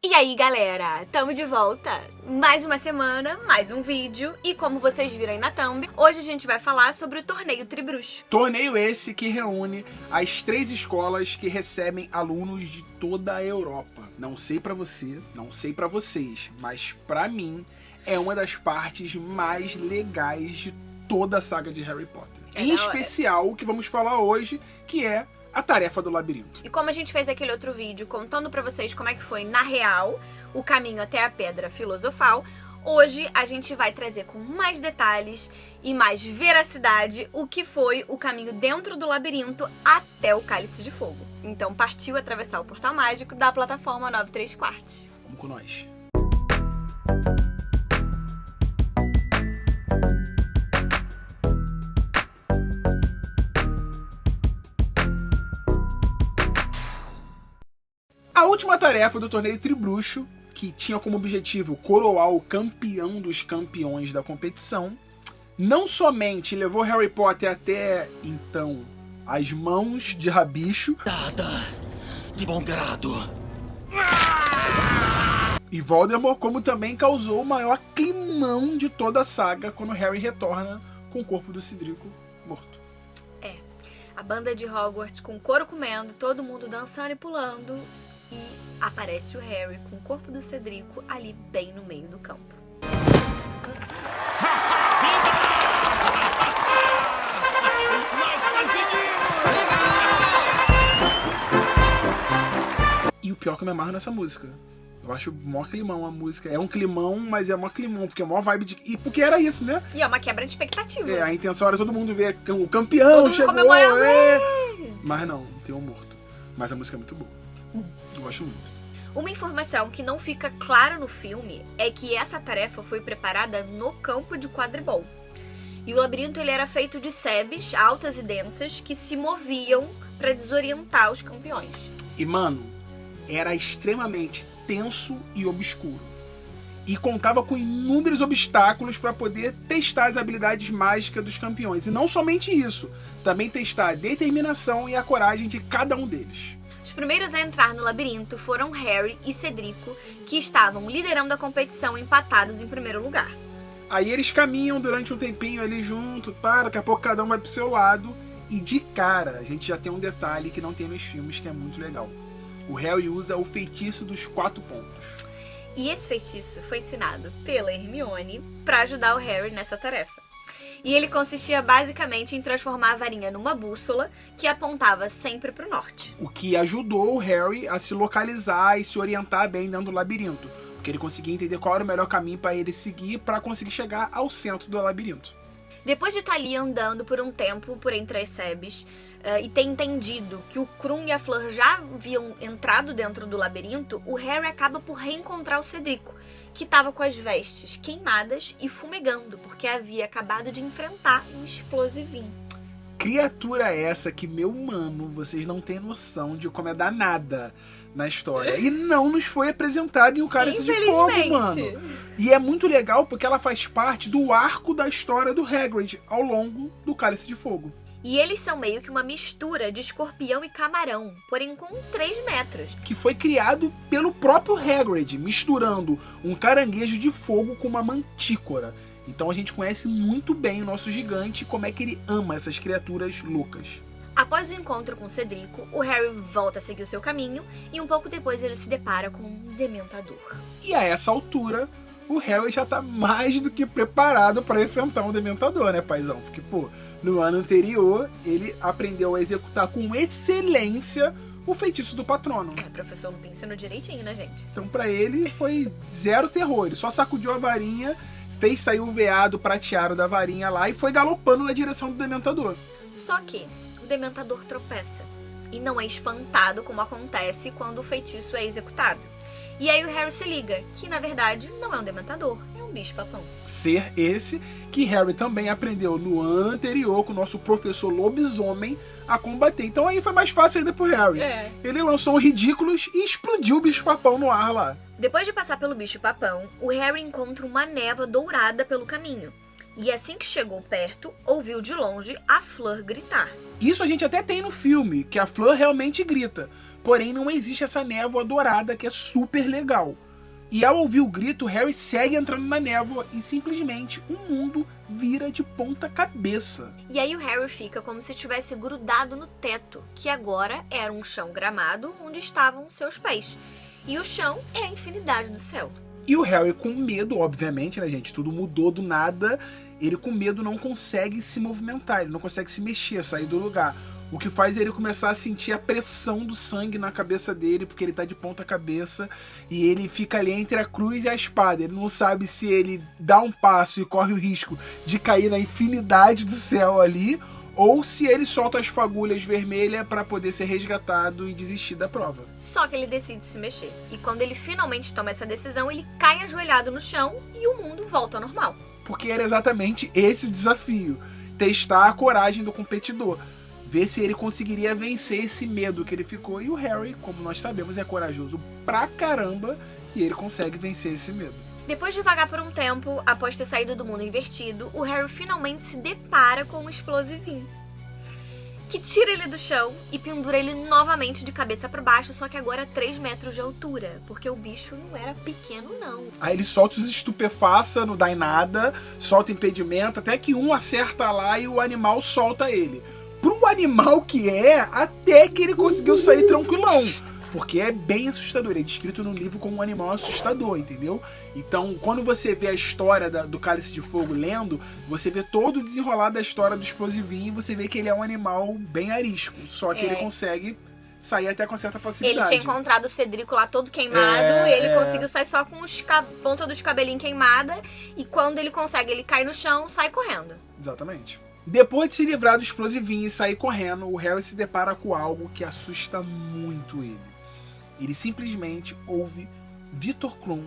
E aí galera, tamo de volta! Mais uma semana, mais um vídeo, e como vocês viram aí na thumb, hoje a gente vai falar sobre o Torneio Tribruxo. Torneio esse que reúne as 3 escolas que recebem alunos de toda a Europa. Não sei pra você, não sei pra vocês, mas pra mim é uma das partes mais legais de toda a saga de Harry Potter. Em especial o que vamos falar hoje, que é a tarefa do labirinto. E como a gente fez aquele outro vídeo contando pra vocês como é que foi, na real, o caminho até a Pedra Filosofal, hoje a gente vai trazer com mais detalhes e mais veracidade o que foi o caminho dentro do labirinto até o Cálice de Fogo. Então partiu atravessar o portal mágico da plataforma 9 3/4. Vamos com nós. A última tarefa do Torneio Tribruxo, que tinha como objetivo coroar o campeão dos campeões da competição, não somente levou Harry Potter até, então, as mãos de Rabicho, Dada de bom grado, e Voldemort, como também causou o maior climão de toda a saga quando Harry retorna com o corpo do Cedrico morto. A banda de Hogwarts com couro comendo, todo mundo dançando e pulando, e aparece o Harry com o corpo do Cedrico ali bem no meio do campo. E o pior que eu me amarro nessa música. Eu acho mó climão a música. É um climão, mas é mó climão, porque é mó vibe de... E porque era isso, né? E é uma quebra de expectativa. É, a intenção era todo mundo ver o campeão, todo mundo chegou, comemorando. Mas não, tem um morto. Mas a música é muito boa. Eu gosto muito. Uma informação que não fica clara no filme é que essa tarefa foi preparada no campo de quadribol. E o labirinto ele era feito de sebes altas e densas que se moviam para desorientar os campeões. E, mano, era extremamente tenso e obscuro. E contava com inúmeros obstáculos para poder testar as habilidades mágicas dos campeões. E não somente isso, também testar a determinação e a coragem de cada um deles. Os primeiros a entrar no labirinto foram Harry e Cedrico, que estavam liderando a competição empatados em primeiro lugar. Aí eles caminham durante um tempinho ali junto, daqui a pouco cada um vai pro seu lado. E de cara, a gente já tem um detalhe que não tem nos filmes, que é muito legal. O Harry usa o feitiço dos 4 pontos. E esse feitiço foi ensinado pela Hermione para ajudar o Harry nessa tarefa. E ele consistia basicamente em transformar a varinha numa bússola que apontava sempre para o norte. O que ajudou o Harry a se localizar e se orientar bem dentro do labirinto. Porque ele conseguia entender qual era o melhor caminho para ele seguir para conseguir chegar ao centro do labirinto. Depois de estar ali andando por um tempo por entre as sebes e ter entendido que o Krum e a Fleur já haviam entrado dentro do labirinto, o Harry acaba por reencontrar o Cedrico, que estava com as vestes queimadas e fumegando, porque havia acabado de enfrentar um explosivinho. Criatura essa que, meu mano, vocês não têm noção de como é danada na história. E não nos foi apresentada em O Cálice de Fogo, mano. E é muito legal porque ela faz parte do arco da história do Hagrid ao longo do Cálice de Fogo. E eles são meio que uma mistura de escorpião e camarão, porém com 3 metros. Que foi criado pelo próprio Hagrid, misturando um caranguejo de fogo com uma mantícora. Então a gente conhece muito bem o nosso gigante e como é que ele ama essas criaturas loucas. Após o encontro com Cedrico, o Harry volta a seguir o seu caminho e um pouco depois ele se depara com um dementador. E a essa altura, o Harry já tá mais do que preparado para enfrentar um dementador, né, paizão? Porque, pô, no ano anterior, ele aprendeu a executar com excelência o feitiço do patrono. É, professor Lupin ensinou direitinho, né, gente? Então, pra ele, foi zero terror. Ele só sacudiu a varinha, fez sair o veado prateado da varinha lá e foi galopando na direção do dementador. Só que o dementador tropeça e não é espantado como acontece quando o feitiço é executado. E aí o Harry se liga que, na verdade, não é um dementador, é um bicho-papão. Ser esse que Harry também aprendeu no ano anterior com o nosso professor lobisomem a combater. Então aí foi mais fácil ainda pro Harry. Ele lançou um Ridículos e explodiu o bicho-papão no ar lá. Depois de passar pelo bicho-papão, o Harry encontra uma névoa dourada pelo caminho. E assim que chegou perto, ouviu de longe a Fleur gritar. Isso a gente até tem no filme, que a Fleur realmente grita. Porém, não existe essa névoa dourada que é super legal. E ao ouvir o grito, Harry segue entrando na névoa e simplesmente o mundo vira de ponta cabeça. E aí o Harry fica como se tivesse grudado no teto, que agora era um chão gramado onde estavam seus pés. E o chão é a infinidade do céu. E o Harry com medo, obviamente, né, gente? Tudo mudou do nada. Ele com medo não consegue se movimentar, ele não consegue se mexer, sair do lugar. O que faz ele começar a sentir a pressão do sangue na cabeça dele, porque ele tá de ponta cabeça e ele fica ali entre a cruz e a espada. Ele não sabe se ele dá um passo e corre o risco de cair na infinidade do céu ali, ou se ele solta as fagulhas vermelhas para poder ser resgatado e desistir da prova. Só que ele decide se mexer. E quando ele finalmente toma essa decisão, ele cai ajoelhado no chão e o mundo volta ao normal. Porque era exatamente esse o desafio. Testar a coragem do competidor. Ver se ele conseguiria vencer esse medo que ele ficou. E o Harry, como nós sabemos, é corajoso pra caramba. E ele consegue vencer esse medo. Depois de vagar por um tempo, após ter saído do mundo invertido, o Harry finalmente se depara com um explosivinho, que tira ele do chão e pendura ele novamente de cabeça para baixo, só que agora a 3 metros de altura, porque o bicho não era pequeno não. Aí ele solta os estupefaça, não dá em nada, solta impedimento, até que um acerta lá e o animal solta ele. Pro animal que é, até que ele conseguiu sair tranquilão. Porque é bem assustador, é descrito no livro como um animal assustador, entendeu? Então, quando você vê a história do Cálice de Fogo lendo, você vê todo o desenrolar da história do explosivinho e você vê que ele é um animal bem arisco. Só que ele consegue sair até com certa facilidade. Ele tinha encontrado o Cedrico lá todo queimado, e ele conseguiu sair só com ponta dos cabelinhos queimada, e quando ele consegue, ele cai no chão, sai correndo. Exatamente. Depois de se livrar do explosivinho e sair correndo, o Harry se depara com algo que assusta muito ele. Ele simplesmente ouve Victor Krum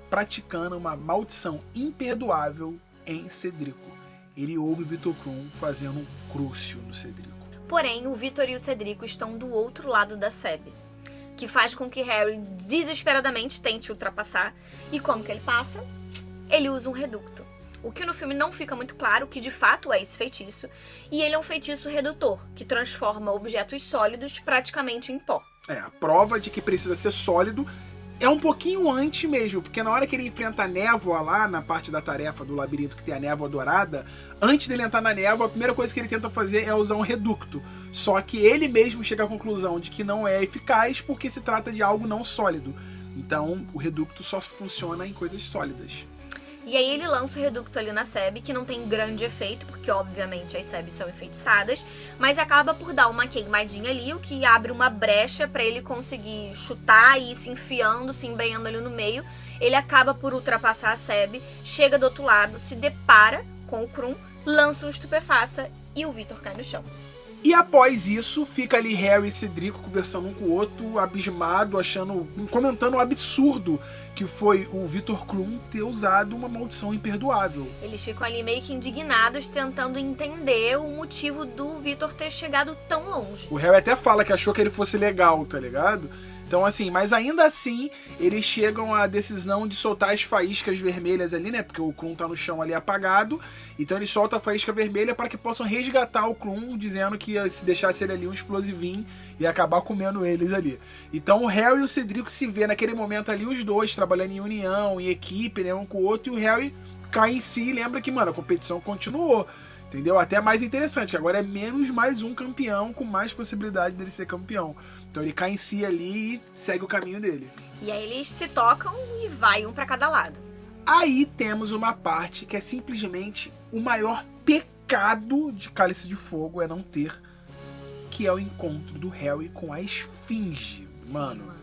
praticando uma maldição imperdoável em Cedrico. Ele ouve Victor Krum fazendo um crucio no Cedrico. Porém, o Victor e o Cedrico estão do outro lado da Sebe, que faz com que Harry desesperadamente tente ultrapassar. E como que ele passa? Ele usa um reducto. O que no filme não fica muito claro, que de fato é esse feitiço. E ele é um feitiço redutor, que transforma objetos sólidos praticamente em pó. A prova de que precisa ser sólido é um pouquinho antes mesmo, porque na hora que ele enfrenta a névoa lá, na parte da tarefa do labirinto que tem a névoa dourada, antes dele entrar na névoa, a primeira coisa que ele tenta fazer é usar um reducto. Só que ele mesmo chega à conclusão de que não é eficaz porque se trata de algo não sólido. Então, o reducto só funciona em coisas sólidas. E aí ele lança o reducto ali na Sebe, que não tem grande efeito, porque obviamente as Sebes são enfeitiçadas, mas acaba por dar uma queimadinha ali, o que abre uma brecha para ele conseguir chutar e ir se enfiando, se embrenhando ali no meio. Ele acaba por ultrapassar a Sebe, chega do outro lado, se depara com o Krum, lança um estupefaça e o Victor cai no chão. E após isso, fica ali Harry e Cedrico conversando um com o outro, abismado, comentando o absurdo que foi o Victor Krum ter usado uma maldição imperdoável. Eles ficam ali meio que indignados, tentando entender o motivo do Victor ter chegado tão longe. O Harry até fala que achou que ele fosse legal, tá ligado? Então assim, mas ainda assim, eles chegam à decisão de soltar as faíscas vermelhas ali, né? Porque o Krum tá no chão ali apagado. Então eles soltam a faísca vermelha para que possam resgatar o Krum, dizendo que se deixasse ele ali um explosivinho e acabar comendo eles ali. Então o Harry e o Cedrico se vê naquele momento ali, os dois trabalhando em união, em equipe, né? Um com o outro, e o Harry cai em si e lembra que, mano, a competição continuou. Entendeu? Até mais interessante. Agora é menos mais um campeão com mais possibilidade dele ser campeão. Então ele cai em si ali e segue o caminho dele. E aí eles se tocam e vai um pra cada lado. Aí temos uma parte que é simplesmente o maior pecado de Cálice de Fogo é não ter, que é o encontro do Harry com a Esfinge. Mano,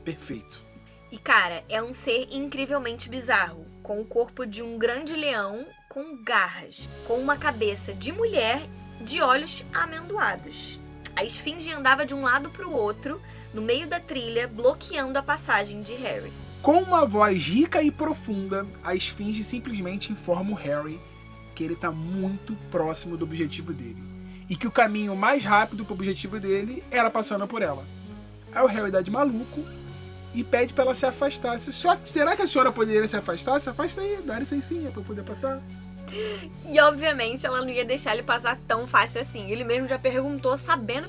perfeito. E cara, é um ser incrivelmente bizarro, com o corpo de um grande leão com garras, com uma cabeça de mulher de olhos amendoados. A Esfinge andava de um lado para o outro, no meio da trilha, bloqueando a passagem de Harry. Com uma voz rica e profunda, a Esfinge simplesmente informa o Harry que ele está muito próximo do objetivo dele. E que o caminho mais rápido para o objetivo dele era passando por ela. Aí o Harry dá de maluco e pede para ela se afastar. Será que a senhora poderia se afastar? Se afasta aí, dá licencinha para eu poder passar. E obviamente ela não ia deixar ele passar tão fácil assim. Ele mesmo já perguntou, sabendo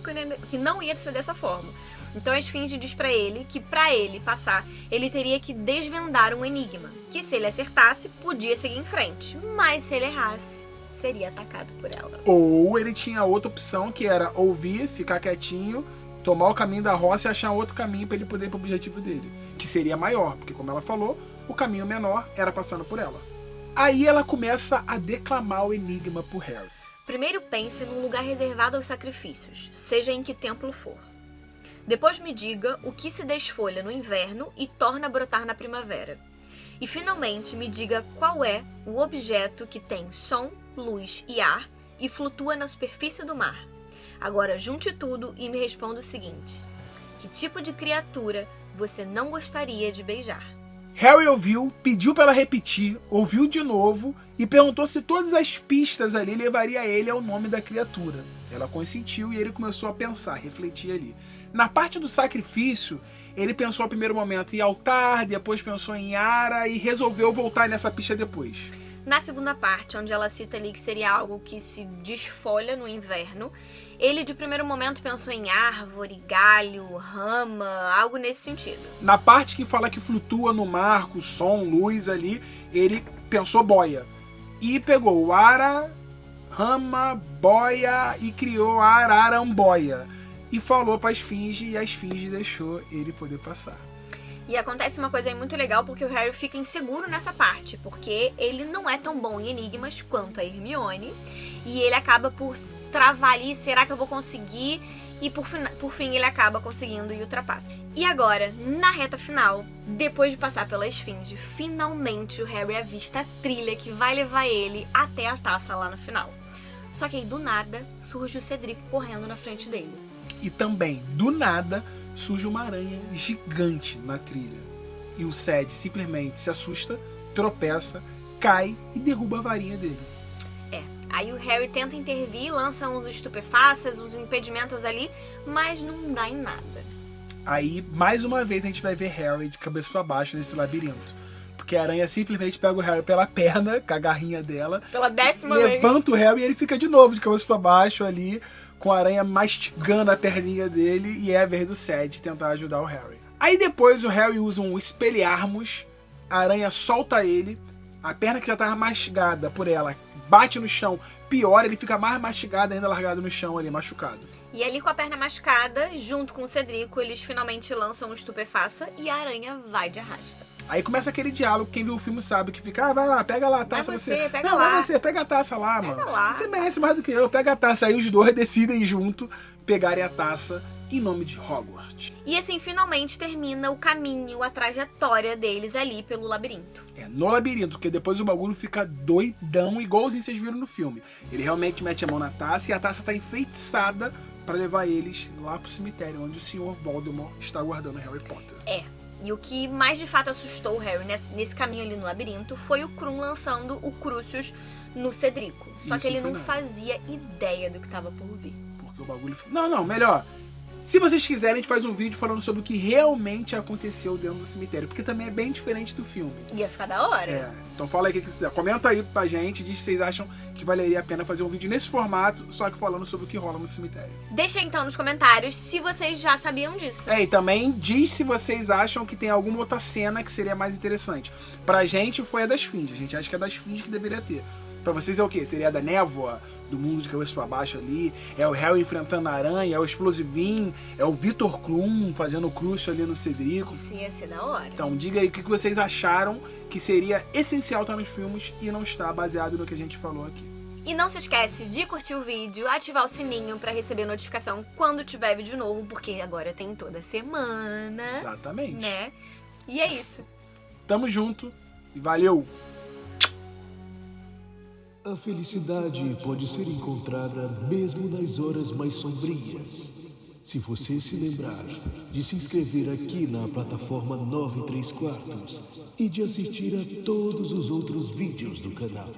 que não ia ser dessa forma. Então a esfinge diz pra ele que pra ele passar, ele teria que desvendar um enigma, que se ele acertasse, podia seguir em frente, mas se ele errasse, seria atacado por ela. Ou ele tinha outra opção, que era ouvir, ficar quietinho, tomar o caminho da roça e achar outro caminho para ele poder ir pro objetivo dele, que seria maior, porque como ela falou, o caminho menor era passando por ela. Aí ela começa a declamar o enigma pro Harry. Primeiro pense num lugar reservado aos sacrifícios, seja em que templo for. Depois me diga o que se desfolha no inverno e torna a brotar na primavera. E finalmente me diga qual é o objeto que tem som, luz e ar e flutua na superfície do mar. Agora junte tudo e me responda o seguinte: que tipo de criatura você não gostaria de beijar? Harry ouviu, pediu para ela repetir, ouviu de novo e perguntou se todas as pistas ali levaria ele ao nome da criatura. Ela consentiu e ele começou a pensar, refletir ali. Na parte do sacrifício, ele pensou no primeiro momento em altar, depois pensou em Ara e resolveu voltar nessa pista depois. Na segunda parte, onde ela cita ali que seria algo que se desfolha no inverno, ele de primeiro momento pensou em árvore, galho, rama, algo nesse sentido. Na parte que fala que flutua no mar, com som, luz ali, ele pensou boia. E pegou o Ara, rama, boia e criou a Araramboia. E falou pra esfinge e a esfinge deixou ele poder passar. E acontece uma coisa aí muito legal porque o Harry fica inseguro nessa parte, porque ele não é tão bom em enigmas quanto a Hermione, e ele acaba por travar ali, será que eu vou conseguir? E por fim ele acaba conseguindo e ultrapassa. E agora, na reta final, depois de passar pela esfinge, finalmente o Harry avista a trilha que vai levar ele até a taça lá no final. Só que aí do nada surge o Cedrico correndo na frente dele. E também, do nada, surge uma aranha gigante na trilha. E o Ced simplesmente se assusta, tropeça, cai e derruba a varinha dele. Aí o Harry tenta intervir, lança uns estupefaces, uns impedimentos ali, mas não dá em nada. Aí, mais uma vez, a gente vai ver Harry de cabeça para baixo nesse labirinto. Porque a aranha simplesmente pega o Harry pela perna, com a garrinha dela. Pela 10ª vez. Levanta o Harry e ele fica de novo de cabeça para baixo ali, com a aranha mastigando a perninha dele, e é a vez do Ced tentar ajudar o Harry. Aí depois o Harry usa um espelharmos, a aranha solta ele, a perna que já estava mastigada por ela bate no chão, pior, ele fica mais mastigado ainda, largado no chão ali, machucado. E ali com a perna machucada, junto com o Cedrico, eles finalmente lançam um estupefaça e a aranha vai de arrasta. Aí começa aquele diálogo, quem viu o filme sabe, que fica, vai lá, pega lá a taça. Vai você, pega não, lá. Vai você, pega a taça lá, Pega mano. lá. Você merece mais do que eu, pega a taça. Aí os dois decidem junto pegarem a taça em nome de Hogwarts. E assim, finalmente termina o caminho, a trajetória deles ali pelo labirinto. É, no labirinto, porque depois o bagulho fica doidão, igualzinho vocês viram no filme. Ele realmente mete a mão na taça e a taça tá enfeitiçada para levar eles lá pro cemitério, onde o Sr. Voldemort está guardando Harry Potter. E o que mais de fato assustou o Harry nesse caminho ali no labirinto foi o Krum lançando o Crucius no Cedrico. Só que ele não fazia ideia do que estava por vir. Porque o bagulho... Não, melhor. Se vocês quiserem, a gente faz um vídeo falando sobre o que realmente aconteceu dentro do cemitério. Porque também é bem diferente do filme. Ia ficar da hora. É, então fala aí o que você quiser. Comenta aí pra gente, diz se vocês acham que valeria a pena fazer um vídeo nesse formato, só que falando sobre o que rola no cemitério. Deixa então nos comentários se vocês já sabiam disso. E também diz se vocês acham que tem alguma outra cena que seria mais interessante. Pra gente foi a das Esfinge. A gente acha que é das Esfinge que deveria ter. Pra vocês é o quê? Seria a da névoa? Do mundo de cabeça pra baixo ali, é o Harry enfrentando a aranha, é o Explosivinho, é o Victor Krum fazendo o Crucio ali no Cedrico. Isso ia ser da hora. Então diga aí o que vocês acharam que seria essencial estar nos filmes e não está baseado no que a gente falou aqui. E não se esquece de curtir o vídeo, ativar o sininho pra receber notificação quando tiver vídeo novo, porque agora tem toda semana. Exatamente. Né? E é isso. Tamo junto e valeu! A felicidade pode ser encontrada mesmo nas horas mais sombrias. Se você se lembrar de se inscrever aqui na plataforma 9 3/4 e de assistir a todos os outros vídeos do canal.